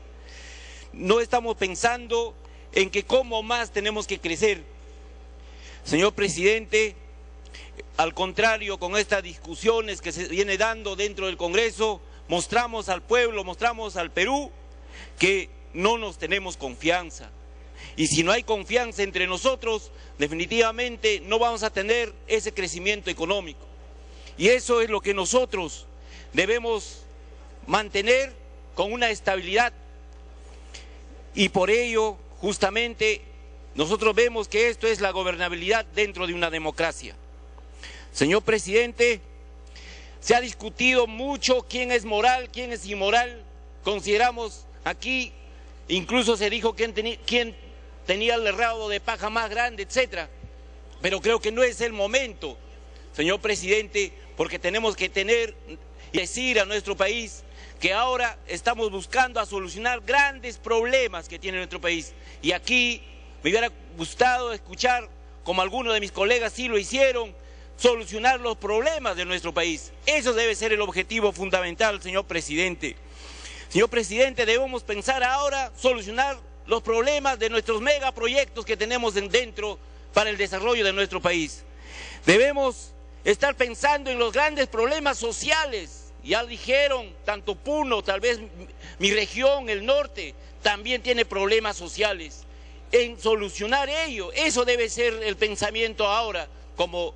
No estamos pensando en que cómo más tenemos que crecer. Señor presidente, Al contrario, con estas discusiones que se viene dando dentro del Congreso, mostramos al pueblo, mostramos al Perú que no nos tenemos confianza. Y si no hay confianza entre nosotros, definitivamente no vamos a tener ese crecimiento económico. Y eso es lo que nosotros debemos mantener con una estabilidad. Y por ello, justamente, nosotros vemos que esto es la gobernabilidad dentro de una democracia. Señor presidente, se ha discutido mucho quién es moral, quién es inmoral. Consideramos aquí, incluso se dijo quién tenía el rabo de paja más grande, etcétera. Pero creo que no es el momento, señor presidente, porque tenemos que tener y decir a nuestro país que ahora estamos buscando a solucionar grandes problemas que tiene nuestro país. Y aquí me hubiera gustado escuchar, como algunos de mis colegas sí lo hicieron, solucionar los problemas de nuestro país. Eso debe ser el objetivo fundamental, señor presidente. Señor presidente, debemos pensar ahora solucionar los problemas de nuestros megaproyectos que tenemos dentro para el desarrollo de nuestro país. Debemos estar pensando en los grandes problemas sociales. Ya dijeron, tanto Puno, tal vez mi región, el norte, también tiene problemas sociales. En solucionar ello, eso debe ser el pensamiento ahora, como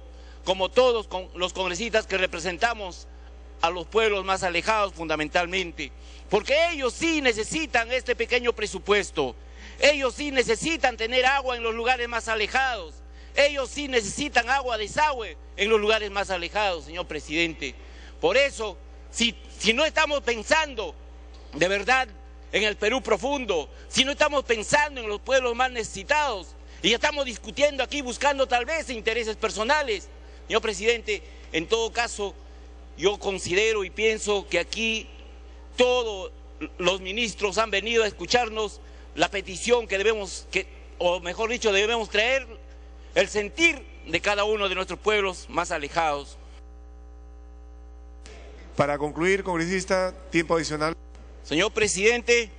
todos los congresistas que representamos a los pueblos más alejados fundamentalmente. Porque ellos sí necesitan este pequeño presupuesto, ellos sí necesitan tener agua en los lugares más alejados, ellos sí necesitan agua, desagüe en los lugares más alejados, señor presidente. Por eso, si no estamos pensando de verdad en el Perú profundo, si no estamos pensando en los pueblos más necesitados, y estamos discutiendo aquí buscando tal vez intereses personales, señor presidente, en todo caso, yo considero y pienso que aquí todos los ministros han venido a escucharnos la petición que debemos, o mejor dicho, debemos traer el sentir de cada uno de nuestros pueblos más alejados. Para concluir, congresista, tiempo adicional. Señor presidente,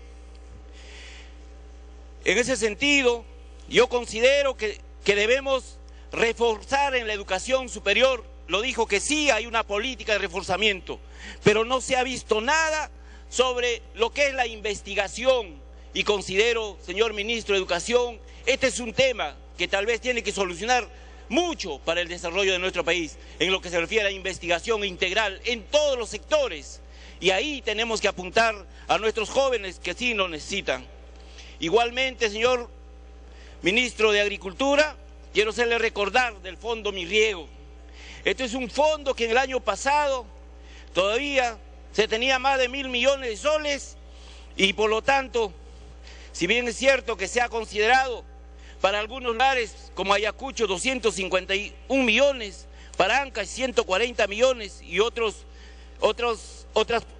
en ese sentido, yo considero que debemos reforzar en la educación superior. Lo dijo que sí, hay una política de reforzamiento, pero no se ha visto nada sobre lo que es la investigación. Y considero, señor ministro de Educación, este es un tema que tal vez tiene que solucionar mucho para el desarrollo de nuestro país, en lo que se refiere a la investigación integral en todos los sectores. Y ahí tenemos que apuntar a nuestros jóvenes que sí lo necesitan. Igualmente, señor ministro de Agricultura, quiero hacerle recordar del Fondo Mi Riego. Este es un fondo que en el año pasado todavía se tenía más de 1.000 millones de soles y por lo tanto, si bien es cierto que se ha considerado para algunos lugares como Ayacucho 251 millones, para Ancash 140 millones y otras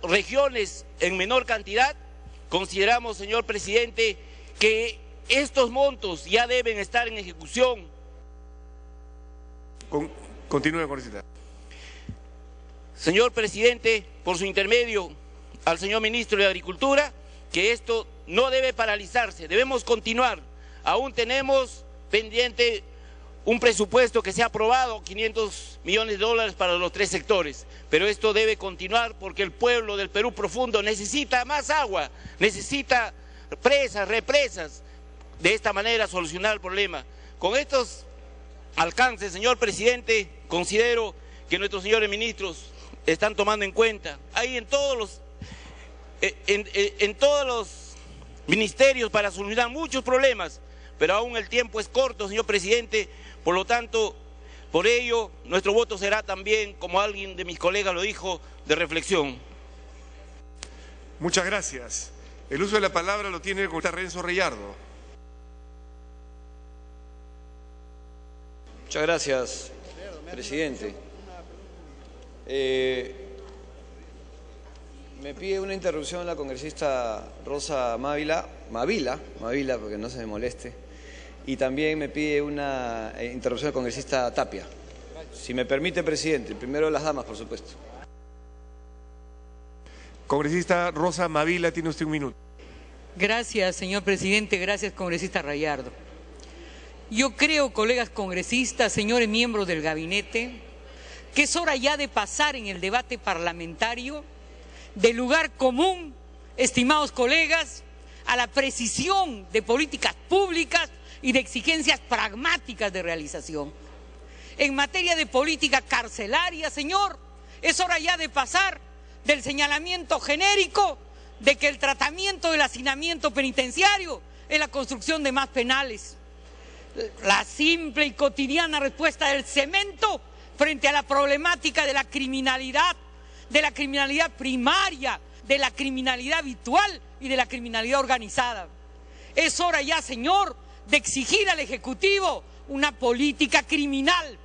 regiones en menor cantidad, consideramos, señor presidente, que estos montos ya deben estar en ejecución. Continúe, congresista. Señor presidente, por su intermedio al señor ministro de Agricultura, que esto no debe paralizarse, debemos continuar. Aún tenemos pendiente un presupuesto que se ha aprobado, 500 millones de dólares para los 3 sectores, pero esto debe continuar porque el pueblo del Perú profundo necesita más agua, necesita presas, represas, de esta manera solucionar el problema. Con estos alcances, señor presidente, considero que nuestros señores ministros están tomando en cuenta, ahí en todos los ministerios para solucionar muchos problemas, pero aún el tiempo es corto, señor presidente, por lo tanto, por ello, nuestro voto será también, como alguien de mis colegas lo dijo, de reflexión. Muchas gracias. El uso de la palabra lo tiene el congresista Renzo Reyardo. Muchas gracias, presidente. Me pide una interrupción la congresista Rosa Mavila, porque no se me moleste, y también me pide una interrupción el congresista Tapia. Si me permite, presidente, primero de las damas, por supuesto. Congresista Rosa Mavila, tiene usted un minuto. Gracias, señor presidente, gracias, congresista Rayardo. Yo creo, colegas congresistas, señores miembros del gabinete, que es hora ya de pasar en el debate parlamentario del lugar común, estimados colegas, a la precisión de políticas públicas y de exigencias pragmáticas de realización. En materia de política carcelaria, señor, es hora ya de pasar del señalamiento genérico de que el tratamiento del hacinamiento penitenciario es la construcción de más penales. La simple y cotidiana respuesta del cemento frente a la problemática de la criminalidad primaria, de la criminalidad habitual y de la criminalidad organizada. Es hora ya, señor, de exigir al Ejecutivo una política criminal.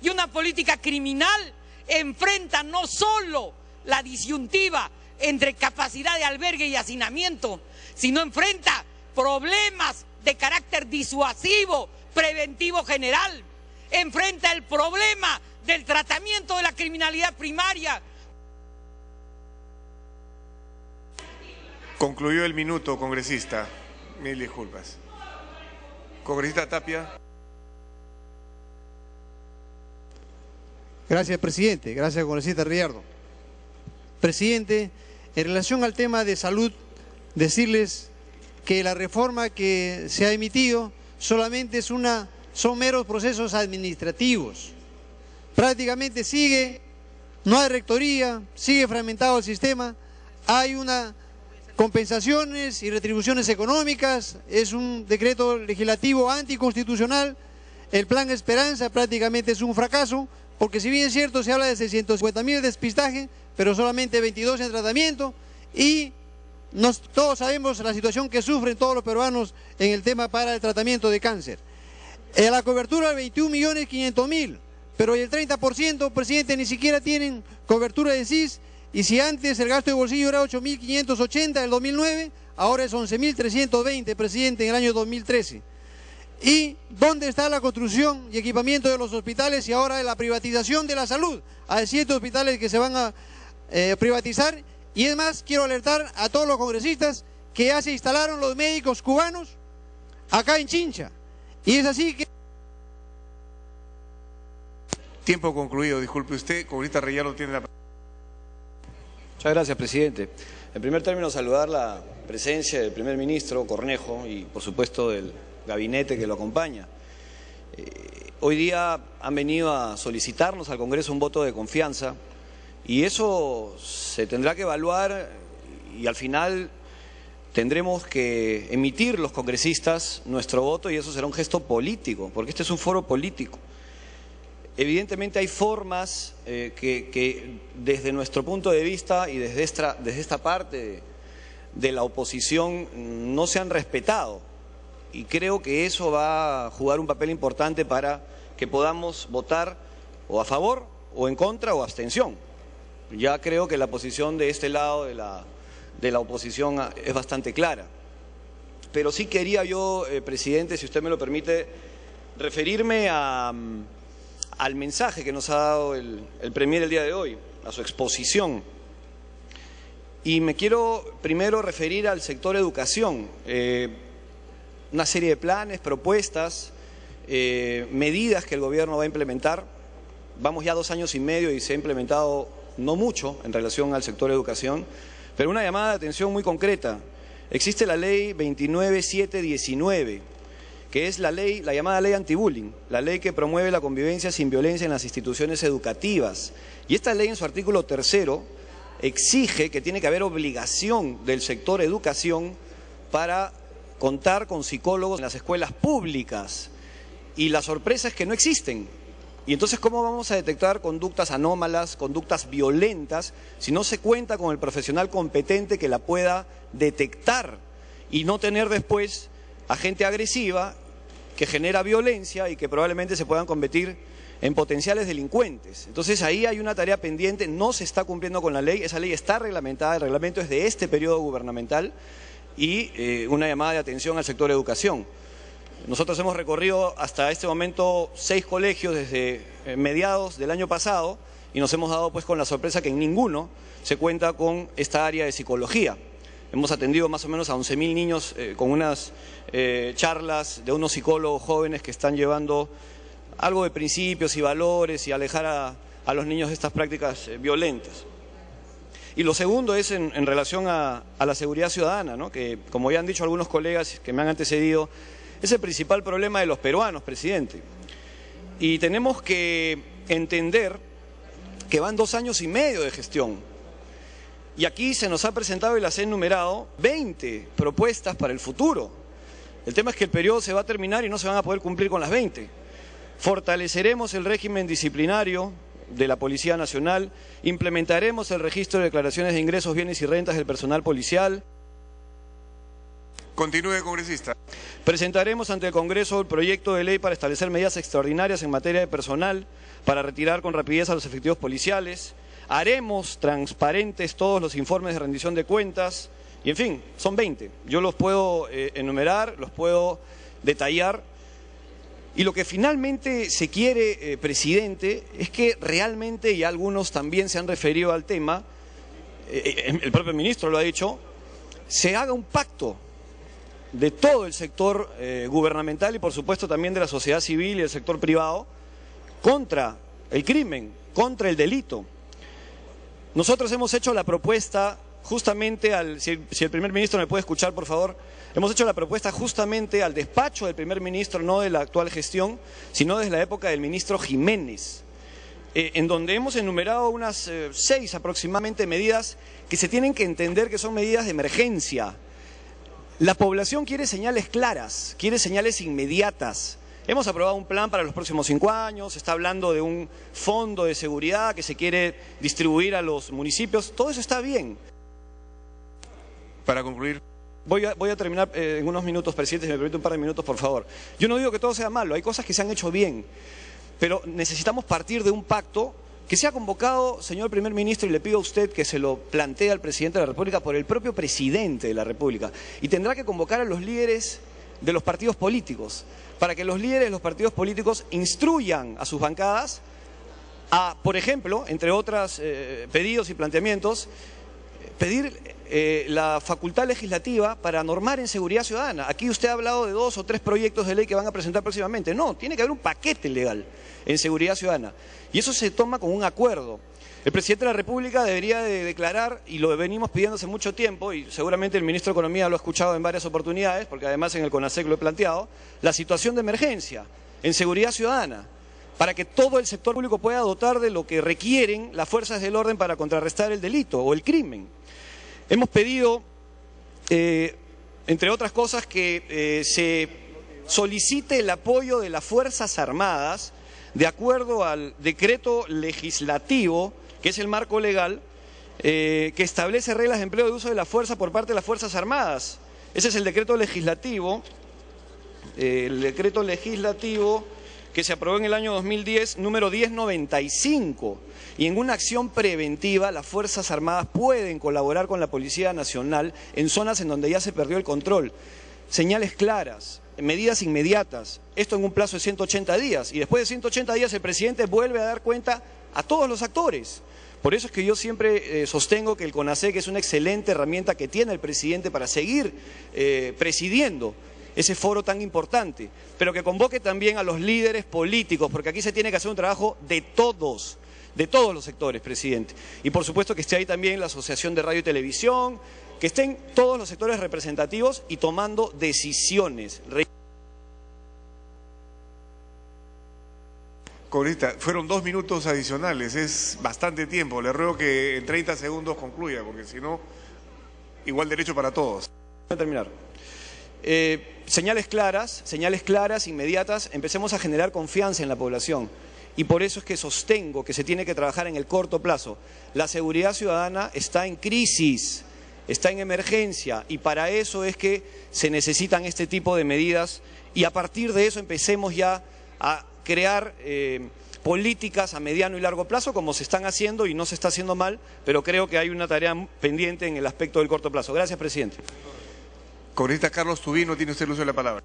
Y una política criminal enfrenta no solo la disyuntiva entre capacidad de albergue y hacinamiento, sino enfrenta problemas de carácter disuasivo, preventivo general. Enfrenta el problema del tratamiento de la criminalidad primaria. Concluyó el minuto, congresista. Mil disculpas. Congresista Tapia. Gracias, presidente. Gracias, congresista Riyardo. Presidente, en relación al tema de salud, decirles que la reforma que se ha emitido solamente son meros procesos administrativos. Prácticamente no hay rectoría, sigue fragmentado el sistema, hay compensaciones y retribuciones económicas, es un decreto legislativo anticonstitucional, el plan Esperanza prácticamente es un fracaso, porque si bien es cierto se habla de 650.000 despistaje, pero solamente 22 en tratamiento, y todos sabemos la situación que sufren todos los peruanos en el tema para el tratamiento de cáncer. La cobertura de 21.500.000, pero el 30%, presidente, ni siquiera tienen cobertura de SIS, y si antes el gasto de bolsillo era 8.580 en el 2009, ahora es 11.320, presidente, en el año 2013. ¿Y dónde está la construcción y equipamiento de los hospitales y ahora la privatización de la salud? Hay 7 hospitales que se van a privatizar, y es más, quiero alertar a todos los congresistas que ya se instalaron los médicos cubanos acá en Chincha, y es así que... Tiempo concluido, disculpe usted, congresista Riyardo tiene la... Muchas gracias, presidente. En primer término, saludar la presencia del primer ministro Cornejo y, por supuesto, del gabinete que lo acompaña. Hoy día han venido a solicitarnos al Congreso un voto de confianza y eso se tendrá que evaluar y al final tendremos que emitir los congresistas nuestro voto y eso será un gesto político, porque este es un foro político. Evidentemente hay formas que desde nuestro punto de vista y desde esta parte de la oposición no se han respetado y creo que eso va a jugar un papel importante para que podamos votar o a favor o en contra o abstención. Ya creo que la posición de este lado de la oposición es bastante clara. Pero sí quería yo, presidente, si usted me lo permite, referirme al mensaje que nos ha dado el Premier el día de hoy, a su exposición. Y me quiero primero referir al sector educación. Una serie de planes, propuestas, medidas que el gobierno va a implementar. Vamos ya 2 años y medio y se ha implementado no mucho en relación al sector educación, pero una llamada de atención muy concreta. Existe la ley 29719, que es la llamada ley antibullying, la ley que promueve la convivencia sin violencia en las instituciones educativas. Y esta ley en su artículo 3º exige que tiene que haber obligación del sector educación para contar con psicólogos en las escuelas públicas. Y la sorpresa es que no existen. Y entonces, ¿cómo vamos a detectar conductas anómalas, conductas violentas, si no se cuenta con el profesional competente que la pueda detectar y no tener después a gente agresiva que genera violencia y que probablemente se puedan convertir en potenciales delincuentes? Entonces ahí hay una tarea pendiente, no se está cumpliendo con la ley, esa ley está reglamentada, el reglamento es de este periodo gubernamental y una llamada de atención al sector educación. Nosotros hemos recorrido hasta este momento 6 colegios desde mediados del año pasado y nos hemos dado pues con la sorpresa que en ninguno se cuenta con esta área de psicología. Hemos atendido más o menos a 11.000 niños con unas charlas de unos psicólogos jóvenes que están llevando algo de principios y valores y alejar a los niños de estas prácticas violentas. Y lo segundo es en relación a la seguridad ciudadana, ¿no? Que, como ya han dicho algunos colegas que me han antecedido, es el principal problema de los peruanos, presidente. Y tenemos que entender que van 2 años y medio de gestión. Y aquí se nos ha presentado y las he enumerado 20 propuestas para el futuro. El tema es que el periodo se va a terminar y no se van a poder cumplir con las 20. Fortaleceremos el régimen disciplinario de la Policía Nacional, implementaremos el registro de declaraciones de ingresos, bienes y rentas del personal policial. Continúe, congresista. Presentaremos ante el Congreso el proyecto de ley para establecer medidas extraordinarias en materia de personal para retirar con rapidez a los efectivos policiales. Haremos transparentes todos los informes de rendición de cuentas. Y en fin, son 20. Yo los puedo enumerar, los puedo detallar. Y lo que finalmente se quiere, presidente, es que realmente, y algunos también se han referido al tema, el propio ministro lo ha dicho, se haga un pacto de todo el sector gubernamental y por supuesto también de la sociedad civil y el sector privado contra el crimen, contra el delito. Nosotros hemos hecho la propuesta justamente si el primer ministro me puede escuchar, por favor, hemos hecho la propuesta justamente al despacho del primer ministro, no de la actual gestión, sino desde la época del ministro Jiménez, en donde hemos enumerado unas 6 aproximadamente medidas que se tienen que entender que son medidas de emergencia. La población quiere señales claras, quiere señales inmediatas. Hemos aprobado un plan para los próximos 5 años, se está hablando de un fondo de seguridad que se quiere distribuir a los municipios, todo eso está bien. Para concluir. Voy a terminar en unos minutos, presidente, si me permite un par de minutos, por favor. Yo no digo que todo sea malo, hay cosas que se han hecho bien, pero necesitamos partir de un pacto que sea convocado, señor primer ministro, y le pido a usted que se lo plantee al presidente de la República por el propio presidente de la República. Y tendrá que convocar a los líderes de los partidos políticos, para que los líderes de los partidos políticos instruyan a sus bancadas a, por ejemplo, entre otros pedidos y planteamientos, pedir la facultad legislativa para normar en seguridad ciudadana. Aquí usted ha hablado de 2 o 3 proyectos de ley que van a presentar próximamente. No, tiene que haber un paquete legal en seguridad ciudadana. Y eso se toma con un acuerdo. El presidente de la República debería de declarar, y lo venimos pidiendo hace mucho tiempo, y seguramente el ministro de Economía lo ha escuchado en varias oportunidades, porque además en el CONASEC lo he planteado, la situación de emergencia en seguridad ciudadana, para que todo el sector público pueda dotar de lo que requieren las fuerzas del orden para contrarrestar el delito o el crimen. Hemos pedido, entre otras cosas, que se solicite el apoyo de las Fuerzas Armadas de acuerdo al decreto legislativo, que es el marco legal, que establece reglas de empleo de uso de la fuerza por parte de las Fuerzas Armadas. Ese es el decreto legislativo que se aprobó en el año 2010, número 1095. Y en una acción preventiva, las Fuerzas Armadas pueden colaborar con la Policía Nacional en zonas en donde ya se perdió el control. Señales claras, medidas inmediatas, esto en un plazo de 180 días. Y después de 180 días el presidente vuelve a dar cuenta a todos los actores. Por eso es que yo siempre sostengo que el CONASEC es una excelente herramienta que tiene el presidente para seguir presidiendo ese foro tan importante, pero que convoque también a los líderes políticos, porque aquí se tiene que hacer un trabajo de todos los sectores, presidente. Y por supuesto que esté ahí también la Asociación de Radio y Televisión, que estén todos los sectores representativos y tomando decisiones. Congresista, fueron 2 minutos adicionales, es bastante tiempo. Le ruego que en 30 segundos concluya, porque si no, igual derecho para todos. Voy a terminar. Señales claras, inmediatas, empecemos a generar confianza en la población. Y por eso es que sostengo que se tiene que trabajar en el corto plazo. La seguridad ciudadana está en crisis, está en emergencia, y para eso es que se necesitan este tipo de medidas, y a partir de eso empecemos ya a crear políticas a mediano y largo plazo, como se están haciendo y no se está haciendo mal, pero creo que hay una tarea pendiente en el aspecto del corto plazo. Gracias, presidente. Congresista Carlos Tubino, tiene usted el uso de la palabra.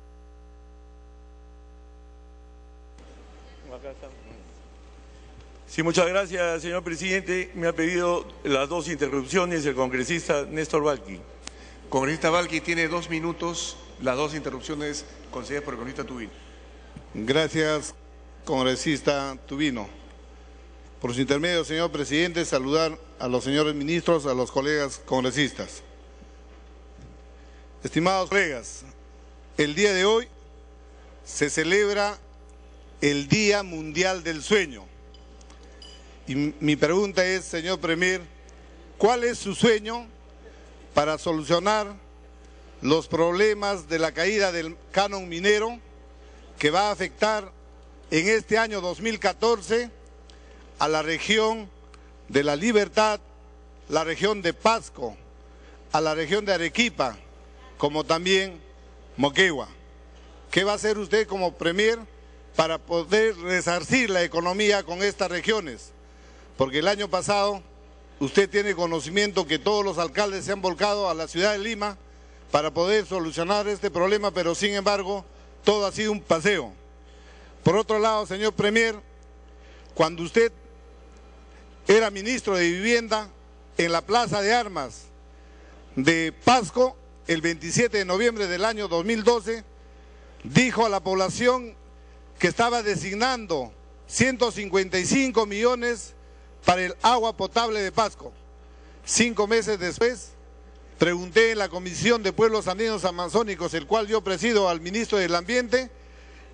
Sí, muchas gracias, señor presidente. Me ha pedido las 2 interrupciones el congresista Néstor Valqui. Congresista Valqui tiene 2 minutos, las 2 interrupciones concedidas por el congresista Tubino. Gracias, congresista Tubino. Por su intermedio, señor presidente, saludar a los señores ministros, a los colegas congresistas. Estimados colegas, el día de hoy se celebra el Día Mundial del Sueño. Y mi pregunta es, señor Premier, ¿cuál es su sueño para solucionar los problemas de la caída del canon minero que va a afectar en este año 2014 a la región de La Libertad, la región de Pasco, a la región de Arequipa, como también Moquegua? ¿Qué va a hacer usted como Premier para poder resarcir la economía con estas regiones? Porque el año pasado usted tiene conocimiento que todos los alcaldes se han volcado a la ciudad de Lima para poder solucionar este problema, pero sin embargo todo ha sido un paseo. Por otro lado, señor Premier, cuando usted era ministro de Vivienda, en la Plaza de Armas de Pasco, el 27 de noviembre del año 2012, dijo a la población que estaba designando 155 millones para el agua potable de Pasco. 5 meses después, pregunté en la Comisión de Pueblos Andinos Amazónicos, el cual yo presido, al ministro del Ambiente,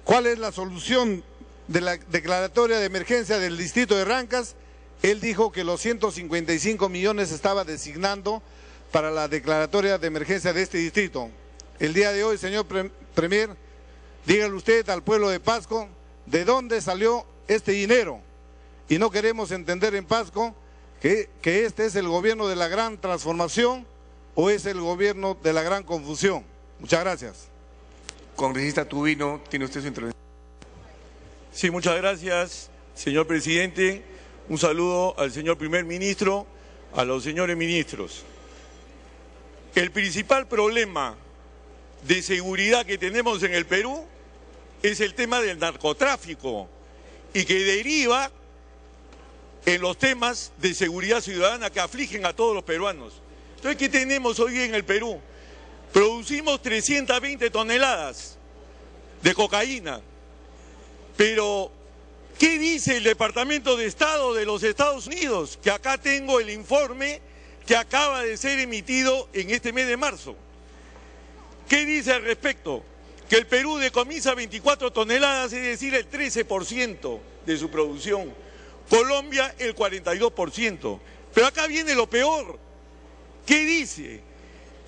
cuál es la solución de la declaratoria de emergencia del distrito de Rancas. Él dijo que los 155 millones estaba designando para la declaratoria de emergencia de este distrito. El día de hoy, señor Premier, dígale usted al pueblo de Pasco de dónde salió este dinero. Y no queremos entender en Pasco que este es el gobierno de la gran transformación o es el gobierno de la gran confusión. Muchas gracias. Congresista Tubino, tiene usted su intervención. Sí, muchas gracias, señor presidente. Un saludo al señor primer ministro, a los señores ministros. El principal problema de seguridad que tenemos en el Perú es el tema del narcotráfico y que deriva en los temas de seguridad ciudadana que afligen a todos los peruanos. Entonces, ¿qué tenemos hoy en el Perú? Producimos 320 toneladas de cocaína, pero ¿qué dice el Departamento de Estado de los Estados Unidos? Que acá tengo el informe que acaba de ser emitido en este mes de marzo. ¿Qué dice al respecto? Que el Perú decomisa 24 toneladas, es decir, el 13% de su producción. Colombia el 42%. Pero acá viene lo peor. ¿Qué dice?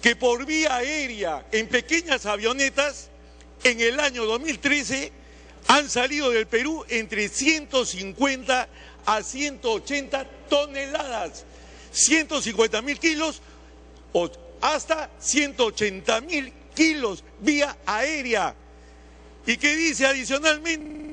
Que por vía aérea, en pequeñas avionetas, en el año 2013 han salido del Perú entre 150 a 180 toneladas, 150.000 kilos o hasta 180.000 kilos vía aérea. ¿Y qué dice adicionalmente?